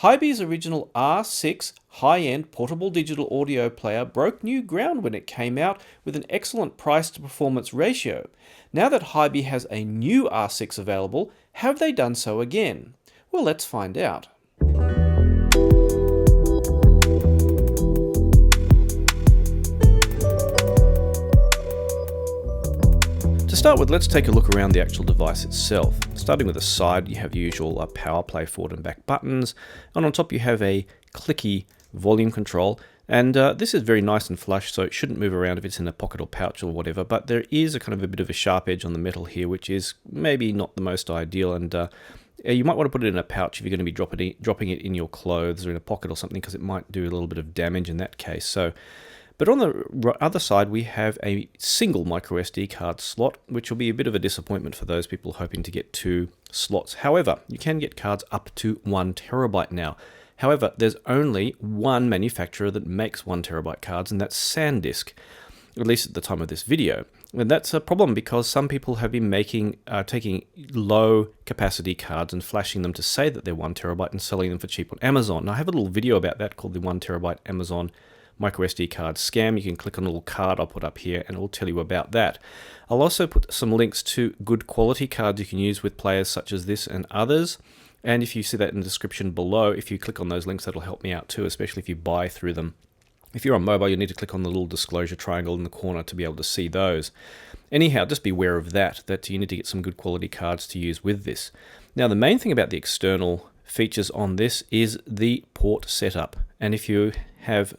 Hiby's original R6 high-end portable digital audio player broke new ground when it came out with an excellent price to performance ratio. Now that Hiby has a new R6 available, have they done so again? Well, let's find out. To start with, let's take a look around the actual device itself. Starting with the side, you have the usual power play forward and back buttons, and on top you have a clicky volume control, and this is very nice and flush, so it shouldn't move around if it's in a pocket or pouch or whatever, but there is a kind of a bit of a sharp edge on the metal here, which is maybe not the most ideal, and you might want to put it in a pouch if you're going to be dropping it in your clothes or in a pocket or something, because it might do a little bit of damage in that case. But on the other side, we have a single microSD card slot, which will be a bit of a disappointment for those people hoping to get 2 slots. However, you can get cards up to 1 terabyte now. However, there's only one manufacturer that makes 1 terabyte cards, and that's SanDisk, at least at the time of this video. And that's a problem because some people have been taking low capacity cards and flashing them to say that they're 1 terabyte and selling them for cheap on Amazon. And I have a little video about that called the 1 terabyte Amazon microSD card scam. You can click on a little card I'll put up here and it will tell you about that. I'll also put some links to good quality cards you can use with players such as this and others. And if you see that in the description below, if you click on those links, that'll help me out too, especially if you buy through them. If you're on mobile, you need to click on the little disclosure triangle in the corner to be able to see those. Anyhow, just be aware of that you need to get some good quality cards to use with this. Now, the main thing about the external features on this is the port setup. And if you have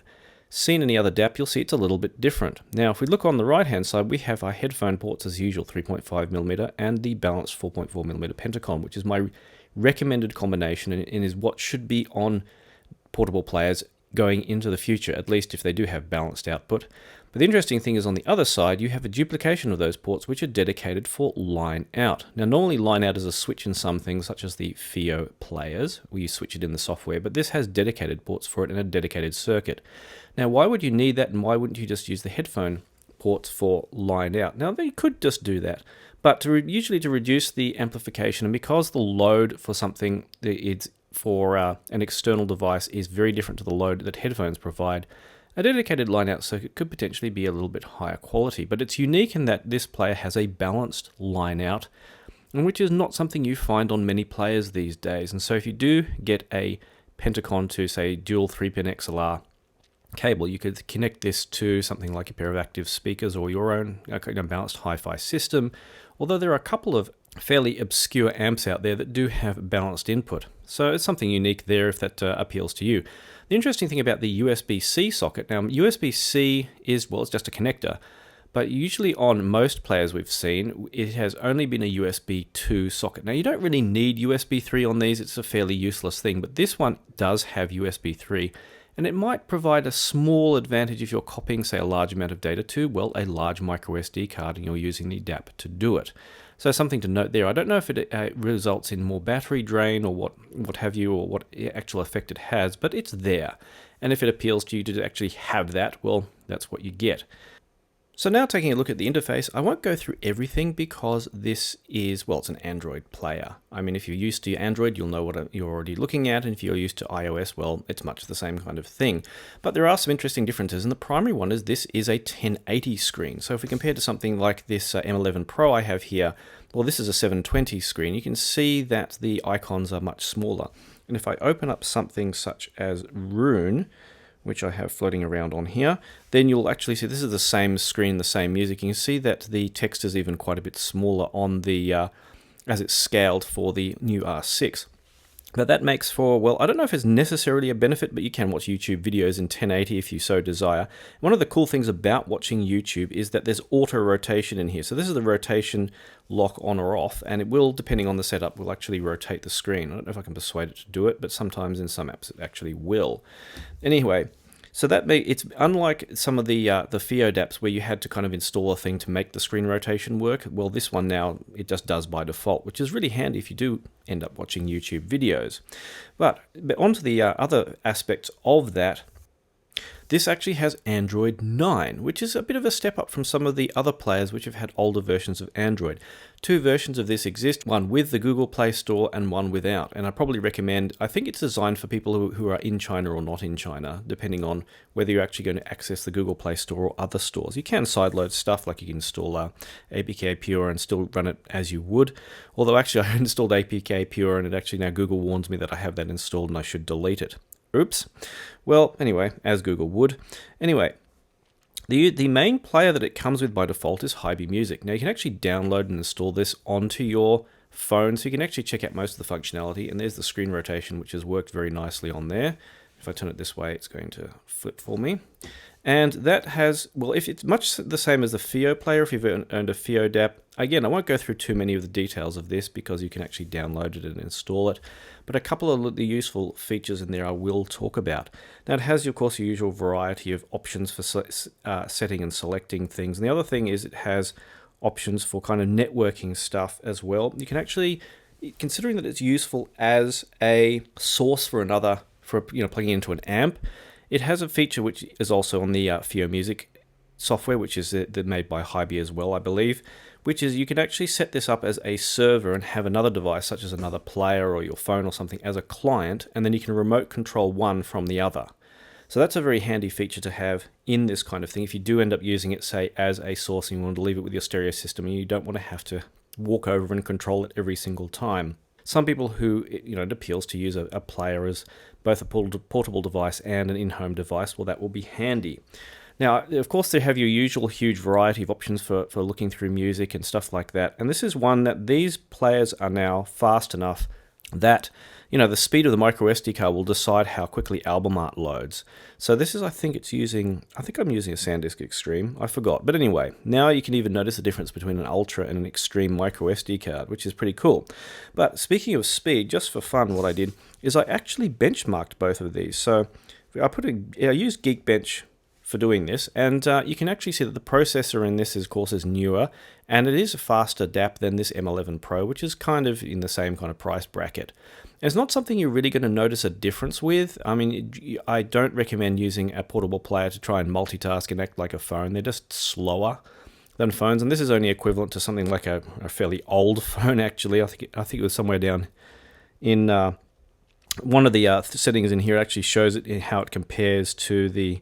seen any other DAP, you'll see it's a little bit different. Now, if we look on the right-hand side, we have our headphone ports as usual, 3.5mm, and the balanced 4.4mm Pentacon, which is my recommended combination and is what should be on portable players going into the future, at least if they do have balanced output. But the interesting thing is on the other side, you have a duplication of those ports which are dedicated for line out. Now, normally line out is a switch in some things, such as the FiiO players, where you switch it in the software, but this has dedicated ports for it and a dedicated circuit. Now, why would you need that, and why wouldn't you just use the headphone ports for line out? Now, they could just do that, but usually to reduce the amplification, and because the load for something for an external device is very different to the load that headphones provide, a dedicated line-out circuit could potentially be a little bit higher quality, but it's unique in that this player has a balanced line-out, which is not something you find on many players these days. And so if you do get a Pentacon to, say, dual 3-pin XLR cable, you could connect this to something like a pair of active speakers or your own balanced hi-fi system, although there are a couple of fairly obscure amps out there that do have balanced input. So it's something unique there if that appeals to you. The interesting thing about the USB-C socket, now USB-C is, well, it's just a connector, but usually on most players we've seen, it has only been a USB 2 socket. Now you don't really need USB 3 on these, it's a fairly useless thing, but this one does have USB 3, and it might provide a small advantage if you're copying, say, a large amount of data to, well, a large microSD card and you're using the DAP to do it. So something to note there. I don't know if it results in more battery drain or what have you, or what actual effect it has, but it's there. And if it appeals to you to actually have that, well, that's what you get. So now taking a look at the interface, I won't go through everything because this is, well, it's an Android player. I mean, if you're used to Android, you'll know what you're already looking at, and if you're used to iOS, well, it's much the same kind of thing. But there are some interesting differences, and the primary one is this is a 1080 screen. So if we compare to something like this M11 Pro I have here, well, this is a 720 screen. You can see that the icons are much smaller. And if I open up something such as Rune, which I have floating around on here, then you'll actually see this is the same screen, the same music. You can see that the text is even quite a bit smaller on the as it's scaled for the new R6. But that makes for, well, I don't know if it's necessarily a benefit, but you can watch YouTube videos in 1080 if you so desire. One of the cool things about watching YouTube is that there's auto rotation in here. So this is the rotation lock on or off, and it will, depending on the setup, will actually rotate the screen. I don't know if I can persuade it to do it, but sometimes in some apps it actually will. Anyway, so it's unlike some of the FiiO DAPs where you had to kind of install a thing to make the screen rotation work. Well, this one now, it just does by default, which is really handy if you do end up watching YouTube videos. But onto the other aspects of that. This actually has Android 9, which is a bit of a step up from some of the other players which have had older versions of Android. Two versions of this exist, one with the Google Play Store and one without. And I probably recommend, I think it's designed for people who are in China or not in China, depending on whether you're actually going to access the Google Play Store or other stores. You can sideload stuff, like you can install APK Pure and still run it as you would. Although actually I installed APK Pure and it actually now Google warns me that I have that installed and I should delete it. Oops. Well, anyway, as Google would. Anyway, the main player that it comes with by default is Hiby Music. Now, you can actually download and install this onto your phone, so you can actually check out most of the functionality. And there's the screen rotation, which has worked very nicely on there. If I turn it this way, it's going to flip for me. And that has, well, if it's much the same as the FiiO player, if you've owned a FiiO DApp. Again, I won't go through too many of the details of this because you can actually download it and install it. But a couple of the useful features in there I will talk about. Now, it has, of course, your usual variety of options for setting and selecting things. And the other thing is it has options for kind of networking stuff as well. You can actually, considering that it's useful as a source for another, for plugging into an amp, it has a feature which is also on the FiiO Music software, which is made by Hiby as well, I believe, which is you can actually set this up as a server and have another device, such as another player or your phone or something, as a client, and then you can remote control one from the other. So that's a very handy feature to have in this kind of thing. If you do end up using it, say, as a source and you want to leave it with your stereo system, and you don't want to have to walk over and control it every single time. Some people who, it appeals to use a player as both a portable device and an in-home device, well, that will be handy. Now, of course, they have your usual huge variety of options for looking through music and stuff like that. And this is one that these players are now fast enough that, the speed of the micro SD card will decide how quickly album art loads. So this is, I think I'm using a SanDisk Extreme. I forgot. But anyway, now you can even notice the difference between an Ultra and an Extreme micro SD card, which is pretty cool. But speaking of speed, just for fun, what I did is I actually benchmarked both of these. So I used Geekbench for doing this, and you can actually see that the processor in this, of course, is newer, and it is a faster DAP than this M11 Pro, which is kind of in the same kind of price bracket. It's not something you're really going to notice a difference with. I mean, I don't recommend using a portable player to try and multitask and act like a phone. They're just slower than phones, and this is only equivalent to something like a fairly old phone, actually. I think it was somewhere down in one of the settings in here. Actually shows it in how it compares to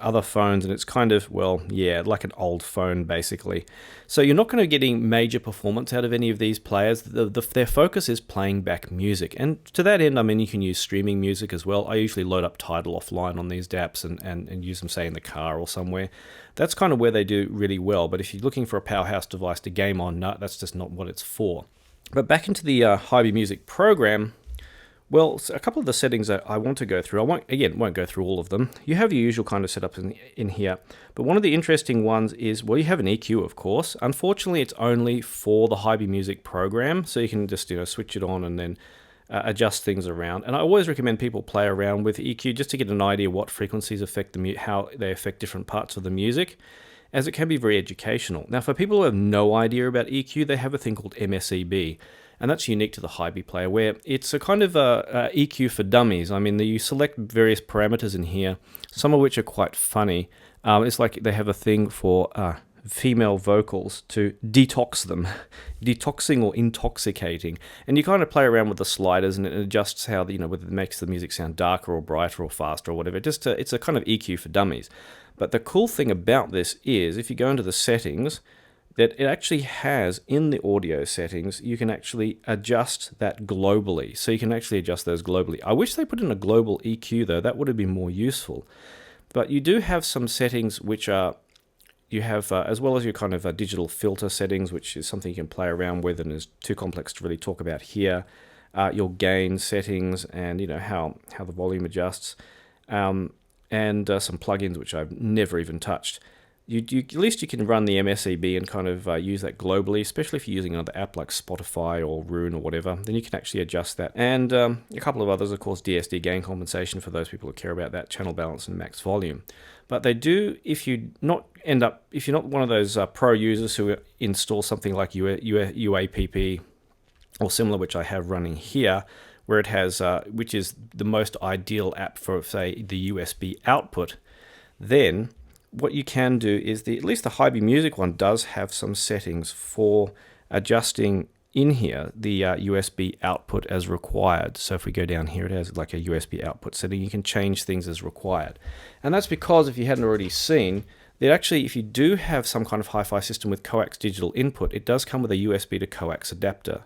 other phones, and it's kind of, well, yeah, like an old phone basically. So you're not going to get any major performance out of any of these players. Their focus is playing back music, and to that end, I mean, you can use streaming music as well. I usually load up Tidal offline on these DAPs and use them, say, in the car or somewhere. That's kind of where they do really well. But if you're looking for a powerhouse device to game on, no, that's just not what it's for. But back into the Hiby Music program. Well, so a couple of the settings that I want to go through, I won't go through all of them. You have your usual kind of setups in here, but one of the interesting ones is, well, you have an EQ, of course. Unfortunately, it's only for the Hiby Music program, so you can just switch it on and then adjust things around. And I always recommend people play around with EQ just to get an idea what frequencies affect how they affect different parts of the music, as it can be very educational. Now, for people who have no idea about EQ, they have a thing called MSEB. And that's unique to the Hiby player, where it's a kind of a EQ for dummies. I mean, you select various parameters in here, some of which are quite funny. It's like they have a thing for female vocals to detox them, detoxing or intoxicating. And you kind of play around with the sliders, and it adjusts how, whether it makes the music sound darker or brighter or faster or whatever. It's a kind of EQ for dummies. But the cool thing about this is, if you go into the settings, that it actually has, in the audio settings, you can actually adjust that globally. So you can actually adjust those globally. I wish they put in a global EQ, though. That would have been more useful. But you do have some settings which are, you have, as well as your kind of digital filter settings, which is something you can play around with and is too complex to really talk about here. Your gain settings and, how the volume adjusts. And some plugins, which I've never even touched. At least you can run the MSEB and kind of use that globally, especially if you're using another app like Spotify or Rune or whatever. Then you can actually adjust that. And a couple of others, of course, DSD gain compensation for those people who care about that, channel balance and max volume. But they do, if you're not one of those pro users who install something like UAPP or similar, which I have running here, where it has, which is the most ideal app for, say, the USB output, then what you can do is at least the Hiby Music one does have some settings for adjusting in here the USB output as required. So if we go down here, it has like a USB output setting. You can change things as required. And that's because, if you hadn't already seen, that actually if you do have some kind of hi-fi system with coax digital input, it does come with a USB to coax adapter.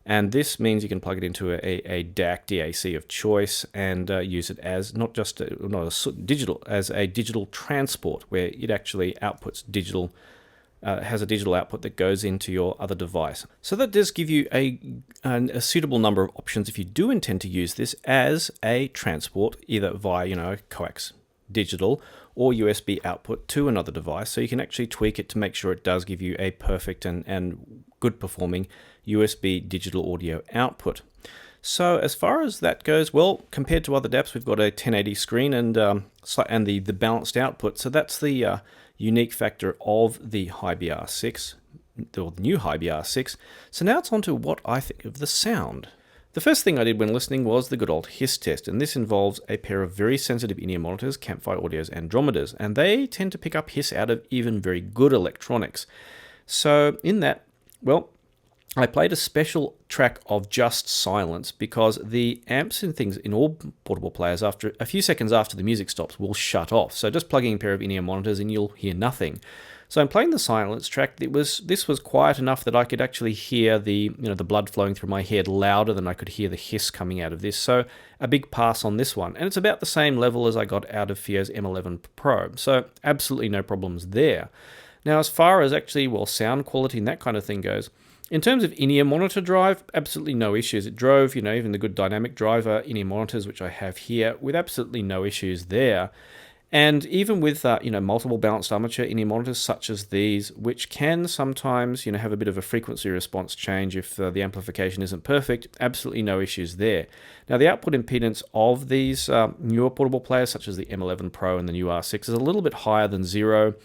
And this means you can plug it into a DAC of choice and use it as not a digital transport, where it actually outputs digital, has a digital output that goes into your other device. So that does give you a suitable number of options if you do intend to use this as a transport, either via coax digital or USB output to another device. So you can actually tweak it to make sure it does give you a perfect and good performing USB digital audio output. So as far as that goes, well, compared to other DAPs, we've got a 1080 screen and the balanced output. So that's the unique factor of the Hiby R6, the new Hiby R6. So now it's on to what I think of the sound. The first thing I did when listening was the good old hiss test, and this involves a pair of very sensitive in-ear monitors, Campfire Audio's Andromedas, and they tend to pick up hiss out of even very good electronics. So in that, well, I played a special track of just silence, because the amps and things in all portable players, after a few seconds after the music stops, will shut off. So just plugging in a pair of in-ear monitors and you'll hear nothing. So I'm playing the silence track. This was quiet enough that I could actually hear the blood flowing through my head louder than I could hear the hiss coming out of this. So a big pass on this one, and it's about the same level as I got out of FiiO's M11 Pro. So absolutely no problems there. Now, as far as actually sound quality and that kind of thing goes, in terms of in-ear monitor drive, absolutely no issues. It drove, even the good dynamic driver in-ear monitors, which I have here, with absolutely no issues there. And even with multiple balanced armature in-ear monitors such as these, which can sometimes have a bit of a frequency response change if the amplification isn't perfect, absolutely no issues there. Now, the output impedance of these newer portable players, such as the M11 Pro and the new R6, is a little bit higher than 0.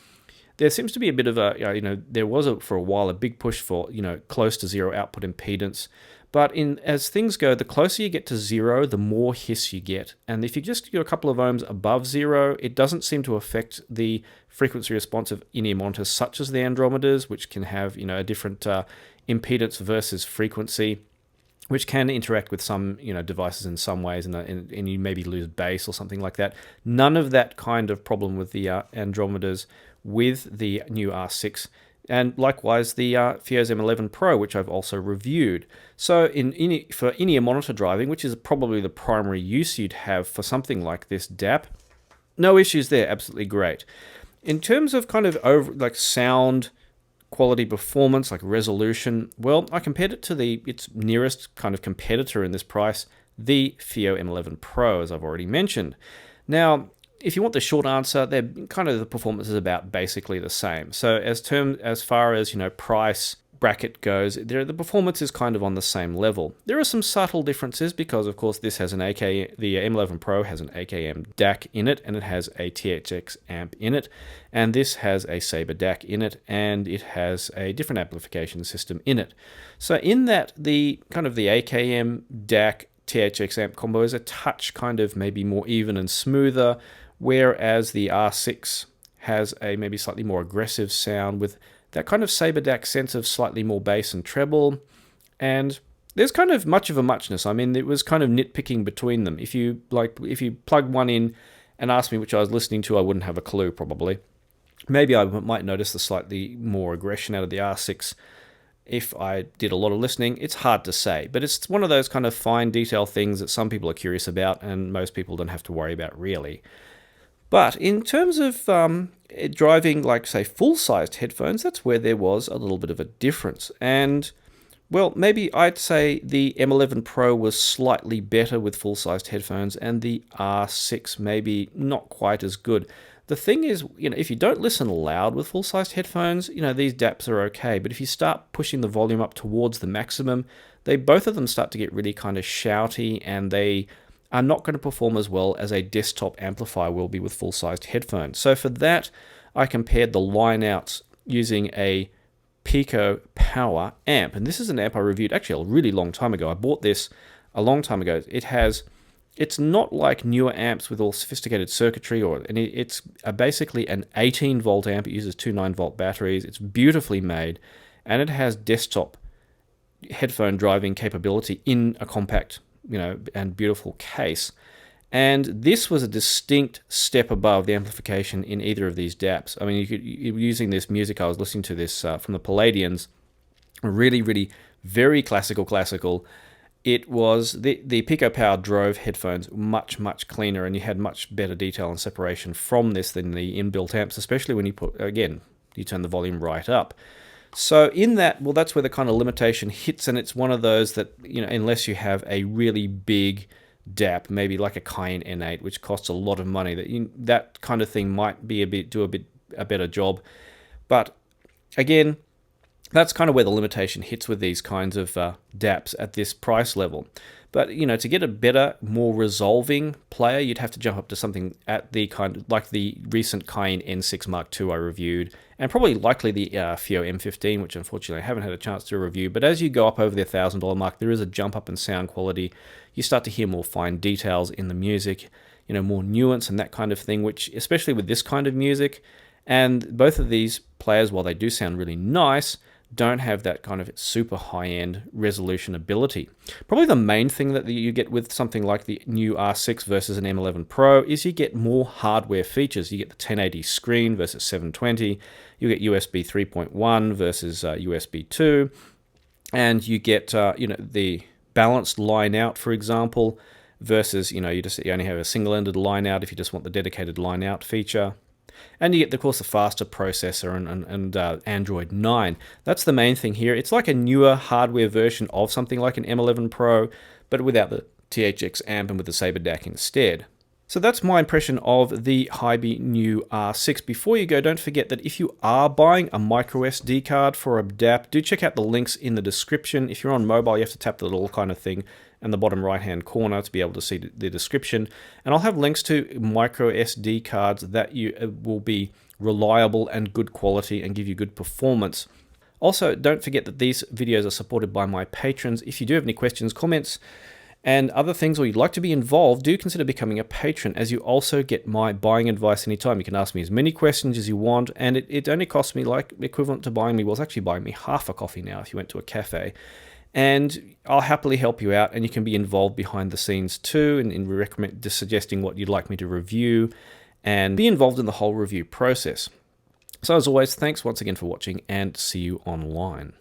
There seems to be a bit of there was for a while a big push for close to 0 output impedance. But as things go, the closer you get to 0, the more hiss you get. And if you just go a couple of ohms above 0, it doesn't seem to affect the frequency response of in-ear monitors such as the Andromedas, which can have a different impedance versus frequency, which can interact with some devices in some ways, and you maybe lose bass or something like that. None of that kind of problem with the Andromedas with the new R6. And likewise, the FiiO's M11 Pro, which I've also reviewed. So for in-ear monitor driving, which is probably the primary use you'd have for something like this DAP, no issues there, absolutely great. In terms of kind of sound quality performance, like resolution, well, I compared it to its nearest kind of competitor in this price, the FiiO M11 Pro, as I've already mentioned. Now, if you want the short answer, the performance is about basically the same. So as far as price bracket goes, the performance is kind of on the same level. There are some subtle differences because, of course, the M11 Pro has an AKM DAC in it, and it has a THX amp in it, and this has a Sabre DAC in it, and it has a different amplification system in it. So in that, the AKM DAC THX amp combo is a touch kind of maybe more even and smoother, whereas the R6 has a maybe slightly more aggressive sound with that kind of Sabre DAC sense of slightly more bass and treble. And there's kind of much of a muchness. I mean, it was kind of nitpicking between them. If you plug one in and asked me which I was listening to, I wouldn't have a clue probably. Maybe I might notice the slightly more aggression out of the R6 if I did a lot of listening. It's hard to say, but it's one of those kind of fine detail things that some people are curious about and most people don't have to worry about really. But in terms of driving, say, full-sized headphones, that's where there was a little bit of a difference. And, well, maybe I'd say the M11 Pro was slightly better with full-sized headphones, and the R6 maybe not quite as good. The thing is, if you don't listen loud with full-sized headphones, these DAPs are okay. But if you start pushing the volume up towards the maximum, both of them start to get really kind of shouty, and they are not going to perform as well as a desktop amplifier will be with full-sized headphones. So for that, I compared the line-outs using a Pico Power amp. And this is an amp I reviewed actually a really long time ago. I bought this a long time ago. It has It's not like newer amps with all sophisticated circuitry, it's basically an 18 volt amp. It uses two 9-volt batteries. It's beautifully made, and it has desktop headphone driving capability in a compact, and beautiful case. And this was a distinct step above the amplification in either of these DAPs. I mean, using this music, I was listening to this from the Palladians, really, really very classical. It was the Pico Power Drove headphones much cleaner, and you had much better detail and separation from this than the inbuilt amps, especially when you you turn the volume right up. So in that, well, that's where the kind of limitation hits, and it's one of those that, unless you have a really big DAP, maybe like a Cayenne N8, which costs a lot of money, that kind of thing might be do a better job. But again, that's kind of where the limitation hits with these kinds of DAPs at this price level. But, to get a better, more resolving player, you'd have to jump up to something at the kind of like the recent Cayenne N6 Mark II I reviewed, and probably likely the FiiO M15, which unfortunately I haven't had a chance to review. But as you go up over the $1,000 mark, there is a jump up in sound quality. You start to hear more fine details in the music, more nuance and that kind of thing, which, especially with this kind of music, and both of these players, while they do sound really nice, don't have that kind of super high-end resolution ability. Probably the main thing that you get with something like the new R6 versus an M11 Pro is you get more hardware features. You get the 1080 screen versus 720. You get USB 3.1 versus USB 2. And you get, the balanced line out, for example, versus, you only have a single-ended line out if you just want the dedicated line out feature. And you get, of course, the faster processor and Android 9. That's the main thing here. It's like a newer hardware version of something like an M11 Pro, but without the THX amp and with the Saber DAC instead. So that's my impression of the Hiby new R6. Before you go, don't forget that if you are buying a micro SD card for a DAP, do check out the links in the description. If you're on mobile, you have to tap the little kind of thing in the bottom right-hand corner to be able to see the description. And I'll have links to micro SD cards that will be reliable and good quality and give you good performance. Also, don't forget that these videos are supported by my patrons. If you do have any questions, comments, and other things, or you'd like to be involved, do consider becoming a patron, as you also get my buying advice anytime. You can ask me as many questions as you want, and it only costs me like equivalent to buying me, well, it's actually buying me half a coffee now if you went to a cafe. And I'll happily help you out, and you can be involved behind the scenes too, and suggesting what you'd like me to review, and be involved in the whole review process. So as always, thanks once again for watching, and see you online.